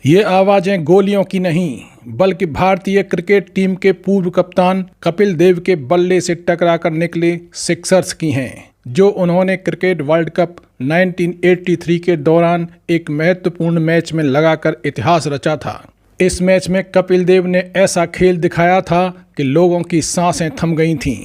ये आवाजें गोलियों की नहीं, बल्कि भारतीय क्रिकेट टीम के पूर्व कप्तान कपिल देव के बल्ले से टकराकर निकले सिक्सर्स की हैं, जो उन्होंने क्रिकेट वर्ल्ड कप 1983 के दौरान एक महत्वपूर्ण मैच में लगाकर इतिहास रचा था। इस मैच में कपिल देव ने ऐसा खेल दिखाया था कि लोगों की सांसें थम गई थीं।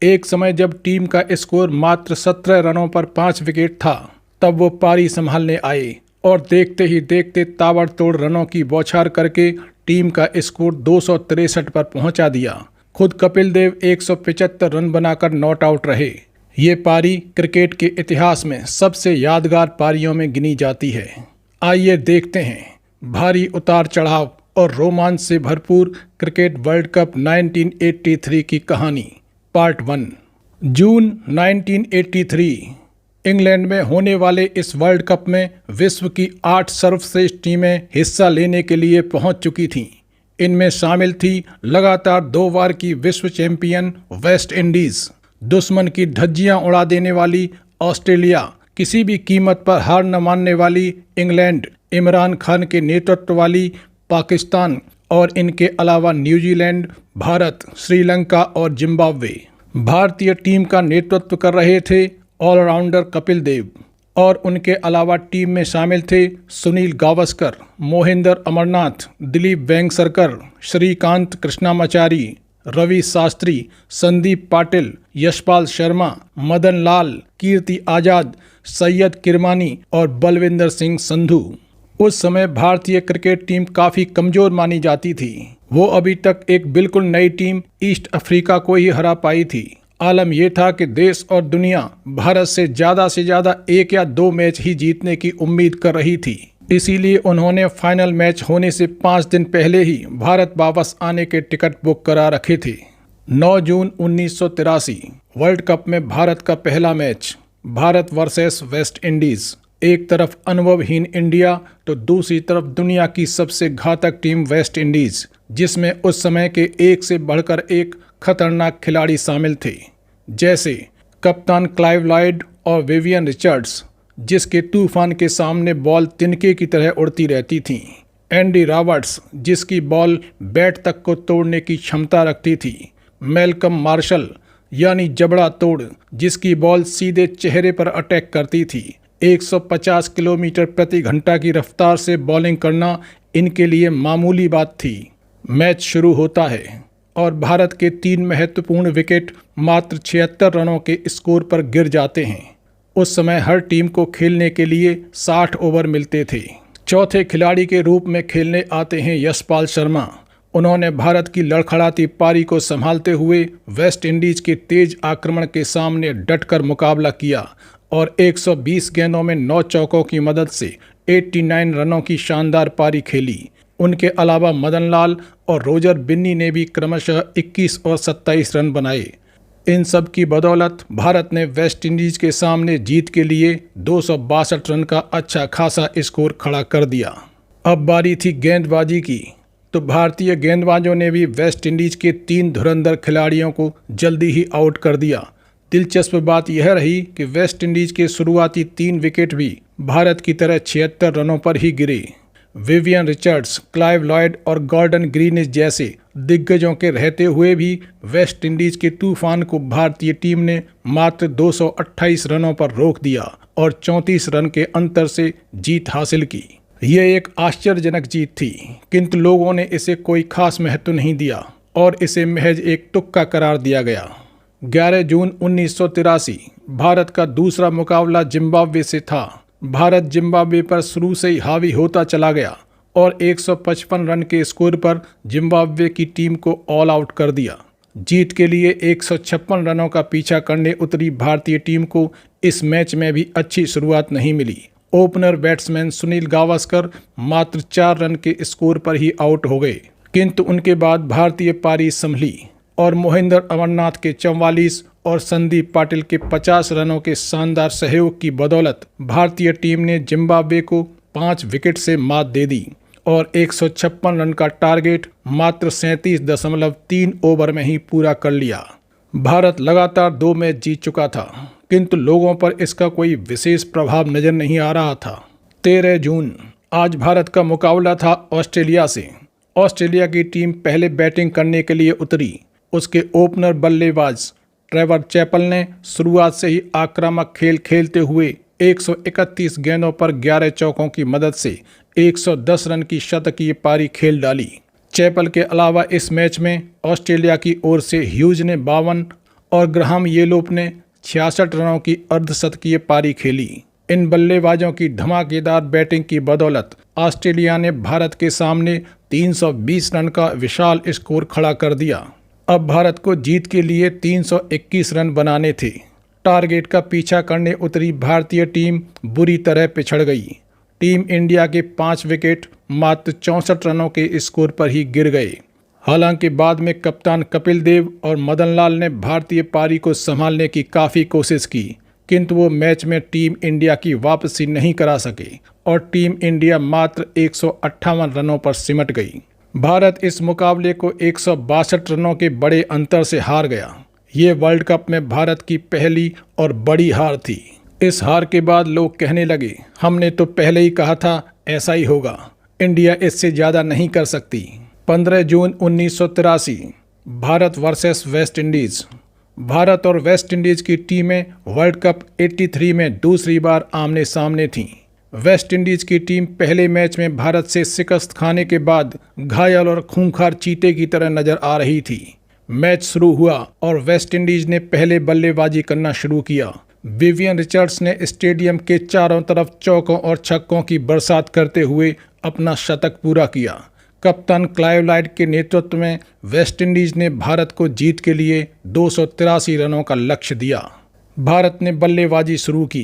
एक समय जब टीम का स्कोर मात्र 17 रनों पर 5 विकेट था, तब वो पारी संभालने आए और देखते ही देखते ताबड़तोड़ रनों की बौछार करके टीम का स्कोर 263 पर पहुंचा दिया। खुद कपिल देव 175 रन बनाकर नॉट आउट रहे। ये पारी क्रिकेट के इतिहास में सबसे यादगार पारियों में गिनी जाती है। आइए देखते हैं भारी उतार चढ़ाव और रोमांच से भरपूर क्रिकेट वर्ल्ड कप 1983 की कहानी। पार्ट 1। जून 1983। इंग्लैंड में होने वाले इस वर्ल्ड कप में विश्व की 8 सर्वश्रेष्ठ टीमें हिस्सा लेने के लिए पहुंच चुकी थीं। इनमें शामिल थी लगातार 2 बार की विश्व चैंपियन वेस्ट इंडीज, दुश्मन की धज्जियां उड़ा देने वाली ऑस्ट्रेलिया, किसी भी कीमत पर हार न मानने वाली इंग्लैंड, इमरान खान के नेतृत्व वाली पाकिस्तान और इनके अलावा न्यूजीलैंड, भारत, श्रीलंका और जिम्बाब्वे। भारतीय टीम का नेतृत्व कर रहे थे ऑलराउंडर कपिल देव और उनके अलावा टीम में शामिल थे सुनील गावस्कर, मोहिंदर अमरनाथ, दिलीप वेंगसरकर, श्रीकांत कृष्णामाचारी, रवि शास्त्री, संदीप पाटिल, यशपाल शर्मा, मदन लाल, कीर्ति आजाद, सैयद किरमानी और बलविंदर सिंह संधू। उस समय भारतीय क्रिकेट टीम काफी कमजोर मानी जाती थी। वो अभी तक एक बिल्कुल नई टीम ईस्ट अफ्रीका को ही हरा पाई थी। आलम यह था कि देश और दुनिया भारत से ज्यादा 1 या 2 मैच ही जीतने की उम्मीद कर रही थी। इसीलिए उन्होंने फाइनल मैच होने से 5 दिन पहले ही भारत वापस आने के टिकट बुक करा रखे थे। 9 जून 1983 वर्ल्ड कप में भारत का पहला match, Bharat versus West Indies. एक तरफ अनुभवहीन इंडिया तो दूसरी तरफ दुनिया की सबसे घातक टीम वेस्ट इंडीज, जिसमें उस समय के एक से बढ़कर एक खतरनाक खिलाड़ी शामिल थे, जैसे कप्तान क्लाइव लॉयड और विवियन रिचर्ड्स, जिसके तूफान के सामने बॉल तिनके की तरह उड़ती रहती थी, एंडी रॉबर्ट्स, जिसकी बॉल बैट तक को तोड़ने की क्षमता रखती थी, मैल्कम मार्शल यानी जबड़ा तोड़, जिसकी बॉल सीधे चेहरे पर अटैक करती थी। 150 किलोमीटर प्रति घंटा की रफ्तार से बॉलिंग करना इनके लिए मामूली बात थी। मैच शुरू होता है और भारत के 3 महत्वपूर्ण विकेट मात्र 76 रनों के स्कोर पर गिर जाते हैं। उस समय हर टीम को खेलने के लिए 60 ओवर मिलते थे। चौथे खिलाड़ी के रूप में खेलने आते हैं यशपाल शर्मा। उन्होंने भारत की लड़खड़ाती पारी को संभालते हुए वेस्ट इंडीज के तेज आक्रमण के सामने डटकर मुकाबला किया और 120 गेंदों में 9 चौकों की मदद से 89 रनों की शानदार पारी खेली। उनके अलावा मदन लाल और रोजर बिन्नी ने भी क्रमशः 21 और 27 रन बनाए। इन सब की बदौलत भारत ने वेस्ट इंडीज के सामने जीत के लिए 262 रन का अच्छा खासा स्कोर खड़ा कर दिया। अब बारी थी गेंदबाजी की, तो भारतीय गेंदबाजों ने भी वेस्ट इंडीज के 3 धुरंधर खिलाड़ियों को जल्दी ही आउट कर दिया। दिलचस्प बात यह रही कि वेस्ट इंडीज के शुरुआती 3 विकेट भी भारत की तरह 76 रनों पर ही गिरे। विवियन रिचर्ड्स, क्लाइव लॉयड और गॉर्डन ग्रीनिश जैसे दिग्गजों के रहते हुए भी वेस्ट इंडीज के तूफान को भारतीय टीम ने मात्र 228 रनों पर रोक दिया और 34 रन के अंतर से जीत हासिल की। यह एक आश्चर्यजनक जीत थी, किंतु लोगों ने इसे कोई खास महत्व नहीं दिया और इसे महज एक तुक्का करार दिया गया। 11 जून 1983 भारत का दूसरा मुकाबला जिम्बाब्वे से था। भारत जिम्बाब्वे पर शुरू से ही हावी होता चला गया और 155 रन के स्कोर पर जिम्बाब्वे की टीम को ऑल आउट कर दिया। जीत के लिए 156 रनों का पीछा करने उतरी भारतीय टीम को इस मैच में भी अच्छी शुरुआत नहीं मिली। ओपनर बैट्समैन सुनील गावस्कर मात्र 4 रन के स्कोर पर ही आउट हो गए, किंतु उनके बाद भारतीय पारी संभली और मोहिंदर अमरनाथ के 44 और संदीप पाटिल के 50 रनों के शानदार सहयोग की बदौलत भारतीय टीम ने जिम्बाब्वे को 5 विकेट से मात दे दी और 156 रन का टारगेट मात्र 37.3 ओवर में ही पूरा कर लिया। भारत लगातार 2 मैच जीत चुका था, किंतु लोगों पर इसका कोई विशेष प्रभाव नजर नहीं आ रहा था। 13 जून आज भारत का मुकाबला था ऑस्ट्रेलिया से। ऑस्ट्रेलिया की टीम पहले बैटिंग करने के लिए उतरी। उसके ओपनर बल्लेबाज ट्रेवर चैपल ने शुरुआत से ही आक्रामक खेल खेलते हुए 131 गेंदों पर 11 चौकों की मदद से 110 रन की शतकीय पारी खेल डाली। चैपल के अलावा इस मैच में ऑस्ट्रेलिया की ओर से ह्यूज ने 52 और ग्राहम येलोप ने 66 रनों की अर्धशतकीय पारी खेली। इन बल्लेबाजों की धमाकेदार बैटिंग की बदौलत ऑस्ट्रेलिया ने भारत के सामने 320 रन का विशाल स्कोर खड़ा कर दिया। अब भारत को जीत के लिए 321 रन बनाने थे। टारगेट का पीछा करने उतरी भारतीय टीम बुरी तरह पिछड़ गई। टीम इंडिया के 5 विकेट मात्र 64 रनों के स्कोर पर ही गिर गए। हालांकि बाद में कप्तान कपिल देव और मदन लाल ने भारतीय पारी को संभालने की काफ़ी कोशिश की, किंतु वो मैच में टीम इंडिया की वापसी नहीं करा सके और टीम इंडिया मात्र 158 रनों पर सिमट गई। भारत इस मुकाबले को 162 रनों के बड़े अंतर से हार गया। ये वर्ल्ड कप में भारत की पहली और बड़ी हार थी। इस हार के बाद लोग कहने लगे, हमने तो पहले ही कहा था ऐसा ही होगा, इंडिया इससे ज़्यादा नहीं कर सकती। 15 जून 1983 Bharat versus West Indies. Bharat और वेस्ट इंडीज़ की टीमें वर्ल्ड कप 83 में दूसरी बार आमने सामने थीं। वेस्ट इंडीज़ की टीम पहले मैच में भारत से शिकस्त खाने के बाद घायल और खूंखार चीते की तरह नजर आ रही थी। मैच शुरू हुआ और वेस्ट इंडीज़ ने पहले बल्लेबाजी करना शुरू किया। विवियन रिचर्ड्स ने स्टेडियम के चारों तरफ चौकों और छक्कों की बरसात करते हुए अपना शतक पूरा किया। कप्तान क्लाइव लाइड के नेतृत्व में वेस्ट इंडीज़ ने भारत को जीत के लिए 283 रनों का लक्ष्य दिया। भारत ने बल्लेबाजी शुरू की,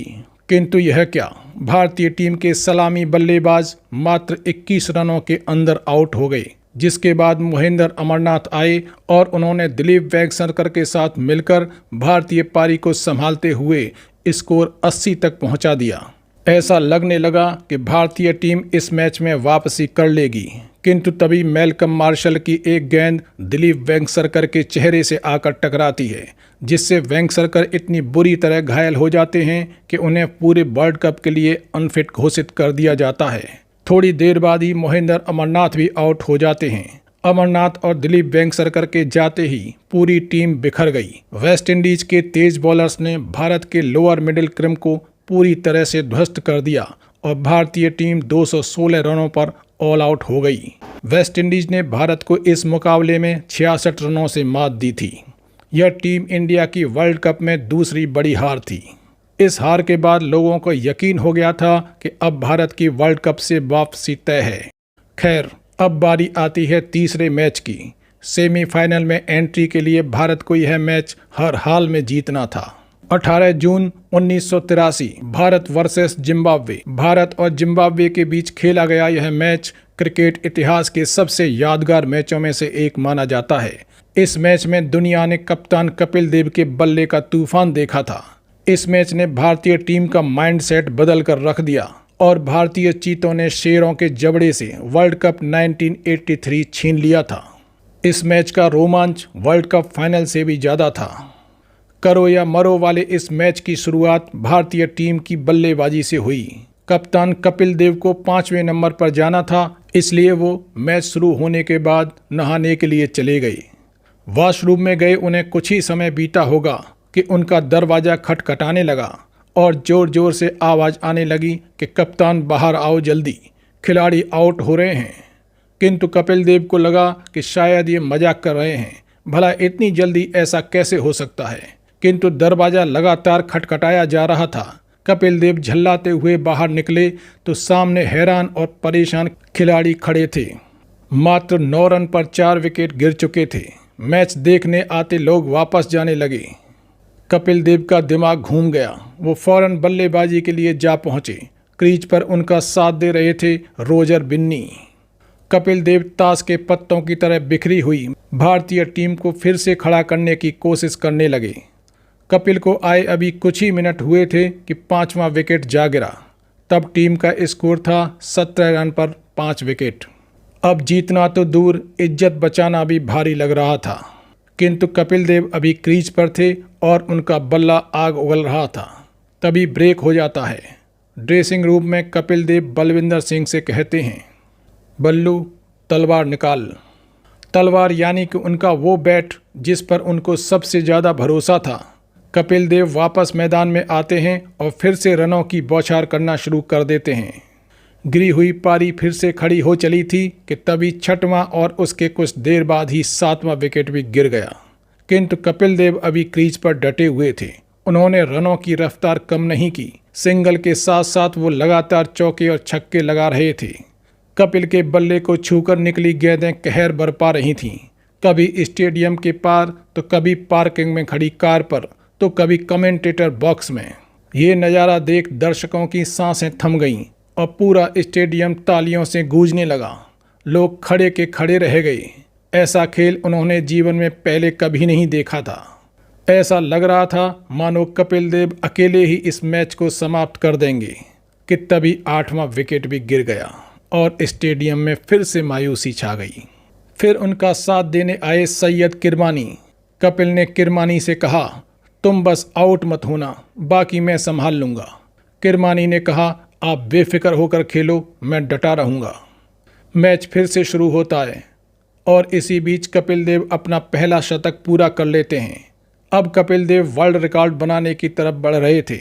किंतु यह क्या, भारतीय टीम के सलामी बल्लेबाज मात्र 21 रनों के अंदर आउट हो गए, जिसके बाद मोहिंदर अमरनाथ आए और उन्होंने दिलीप वेंगसरकर के साथ मिलकर भारतीय पारी को संभालते हुए स्कोर 80 तक पहुंचा दिया। ऐसा लगने लगा कि भारतीय टीम इस मैच में वापसी कर लेगी, किंतु तभी मैल्कम मार्शल की एक गेंद दिलीप वेंगसरकर के चेहरे से आकर टकराती है, जिससे वेंगसरकर इतनी बुरी तरह घायल हो जाते हैं कि उन्हें पूरे वर्ल्ड कप के लिए अनफिट घोषित कर दिया जाता है। थोड़ी देर बाद ही मोहिंदर अमरनाथ भी आउट हो जाते हैं। अमरनाथ और दिलीप वेंगसरकर के जाते ही पूरी टीम बिखर गई। वेस्ट इंडीज के तेज बॉलर्स ने भारत के लोअर मिडिल क्रम को पूरी तरह से ध्वस्त कर दिया और भारतीय टीम 216 रनों पर ऑल आउट हो गई। वेस्ट इंडीज ने भारत को इस मुकाबले में 66 रनों से मात दी थी। यह टीम इंडिया की वर्ल्ड कप में दूसरी बड़ी हार थी। इस हार के बाद लोगों को यकीन हो गया था कि अब भारत की वर्ल्ड कप से वापसी तय है। खैर, अब बारी आती है तीसरे मैच की। सेमीफाइनल में एंट्री के लिए भारत को यह मैच हर हाल में जीतना था। 18 जून 1983 भारत वर्सेस जिम्बाब्वे। भारत और जिम्बाब्वे के बीच खेला गया यह मैच क्रिकेट इतिहास के सबसे यादगार मैचों में से एक माना जाता है। इस मैच में दुनिया ने कप्तान कपिल देव के बल्ले का तूफान देखा था। इस मैच ने भारतीय टीम का माइंडसेट बदल कर रख दिया और भारतीय चीतों ने शेरों के जबड़े से वर्ल्ड कप 1983 छीन लिया था। इस मैच का रोमांच वर्ल्ड कप फाइनल से भी ज़्यादा था। करो या मरो वाले इस मैच की शुरुआत भारतीय टीम की बल्लेबाजी से हुई। कप्तान कपिल देव को 5वें नंबर पर जाना था, इसलिए वो मैच शुरू होने के बाद नहाने के लिए चले गए। वॉशरूम में गए उन्हें कुछ ही समय बीता होगा कि उनका दरवाज़ा खटखटाने लगा और ज़ोर ज़ोर से आवाज़ आने लगी कि कप्तान बाहर आओ जल्दी, खिलाड़ी आउट हो रहे हैं। किंतु कपिल देव को लगा कि शायद ये मजाक कर रहे हैं, भला इतनी जल्दी ऐसा कैसे हो सकता है। किंतु दरवाज़ा लगातार खटखटाया जा रहा था। कपिल देव झल्लाते हुए बाहर निकले तो सामने हैरान और परेशान खिलाड़ी खड़े थे। मात्र 9 रन पर 4 विकेट गिर चुके थे। मैच देखने आते लोग वापस जाने लगे। कपिल देव का दिमाग घूम गया। वो फौरन बल्लेबाजी के लिए जा पहुंचे। क्रीज पर उनका साथ दे रहे थे रोजर बिन्नी। कपिल देव ताश के पत्तों की तरह बिखरी हुई भारतीय टीम को फिर से खड़ा करने की कोशिश करने लगे। कपिल को आए अभी कुछ ही मिनट हुए थे कि 5वां विकेट जा गिरा। तब टीम का स्कोर था 17 रन पर 5 विकेट। अब जीतना तो दूर, इज्जत बचाना भी भारी लग रहा था। किंतु कपिल देव अभी क्रीज पर थे और उनका बल्ला आग उगल रहा था। तभी ब्रेक हो जाता है। ड्रेसिंग रूम में कपिल देव बलविंदर सिंह से कहते हैं, बल्लू तलवार निकाल। तलवार यानी कि उनका वो बैट जिस पर उनको सबसे ज़्यादा भरोसा था। कपिल देव वापस मैदान में आते हैं और फिर से रनों की बौछार करना शुरू कर देते हैं। गिरी हुई पारी फिर से खड़ी हो चली थी कि तभी छठवां और उसके कुछ देर बाद ही 7वां विकेट भी गिर गया। किंतु कपिल देव अभी क्रीज पर डटे हुए थे। उन्होंने रनों की रफ्तार कम नहीं की। सिंगल के साथ साथ वो लगातार चौके और छक्के लगा रहे थे। कपिल के बल्ले को छूकर निकली गेंदें कहर बरपा रही थीं। कभी स्टेडियम के पार तो कभी पार्किंग में खड़ी कार पर तो कभी कमेंटेटर बॉक्स में। ये नज़ारा देख दर्शकों की सांसें थम गईं और पूरा स्टेडियम तालियों से गूंजने लगा। लोग खड़े के खड़े रह गए। ऐसा खेल उन्होंने जीवन में पहले कभी नहीं देखा था। ऐसा लग रहा था मानो कपिल देव अकेले ही इस मैच को समाप्त कर देंगे कि तभी 8वां विकेट भी गिर गया और स्टेडियम में फिर से मायूसी छा गई। फिर उनका साथ देने आए सैयद किरमानी। कपिल ने किरमानी से कहा, तुम बस आउट मत होना, बाकी मैं संभाल लूँगा। किरमानी ने कहा, आप बेफिक्र होकर खेलो, मैं डटा रहूँगा। मैच फिर से शुरू होता है और इसी बीच कपिल देव अपना पहला शतक पूरा कर लेते हैं। अब कपिल देव वर्ल्ड रिकॉर्ड बनाने की तरफ बढ़ रहे थे।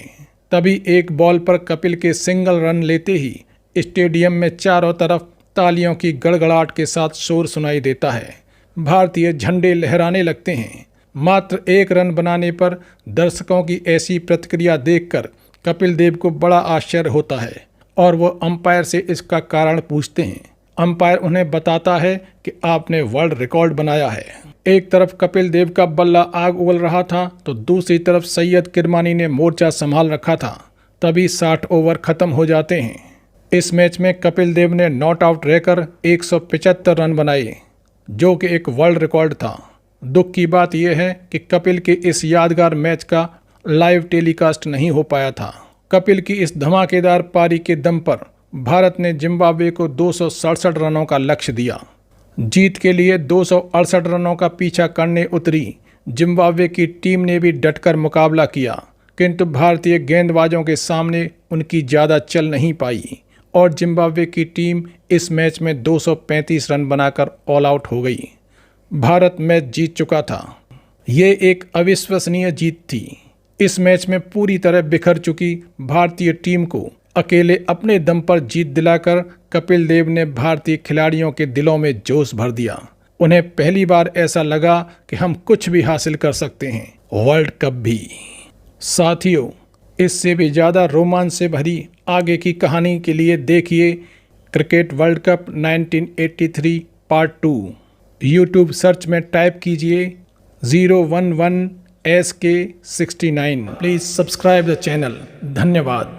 तभी एक बॉल पर कपिल के सिंगल रन लेते ही स्टेडियम में चारों तरफ तालियों की गड़गड़ाहट के साथ शोर सुनाई देता है। भारतीय झंडे लहराने लगते हैं। मात्र एक रन बनाने पर दर्शकों की ऐसी प्रतिक्रिया देखकर कपिल देव को बड़ा आश्चर्य होता है और वो अंपायर से इसका कारण पूछते हैं। अंपायर उन्हें बताता है कि आपने वर्ल्ड रिकॉर्ड बनाया है। एक तरफ कपिल देव का बल्ला आग उगल रहा था तो दूसरी तरफ सैयद किरमानी ने मोर्चा संभाल रखा था। तभी 60 ओवर खत्म हो जाते हैं। इस मैच में कपिल देव ने नॉट आउट रहकर 175 रन बनाए, जो कि एक वर्ल्ड रिकॉर्ड था। दुख की बात यह है कि कपिल के इस यादगार मैच का लाइव टेलीकास्ट नहीं हो पाया था। कपिल की इस धमाकेदार पारी के दम पर भारत ने जिम्बाब्वे को 267 रनों का लक्ष्य दिया। जीत के लिए 268 रनों का पीछा करने उतरी जिम्बाब्वे की टीम ने भी डटकर मुकाबला किया, किंतु भारतीय गेंदबाजों के सामने उनकी ज़्यादा चल नहीं पाई और जिम्बाब्वे की टीम इस मैच में 235 रन बनाकर ऑल आउट हो गई। भारत मैच जीत चुका था। ये एक अविश्वसनीय जीत थी। इस मैच में पूरी तरह बिखर चुकी भारतीय टीम को अकेले अपने दम पर जीत दिलाकर कपिल देव ने भारतीय खिलाड़ियों के दिलों में जोश भर दिया। उन्हें पहली बार ऐसा लगा कि हम कुछ भी हासिल कर सकते हैं, वर्ल्ड कप भी। साथियों, इससे भी ज़्यादा रोमांच से भरी आगे की कहानी के लिए देखिए cricket world cup 1983 part 2। YouTube search में टाइप कीजिए 011SK69। Please subscribe the channel. धन्यवाद।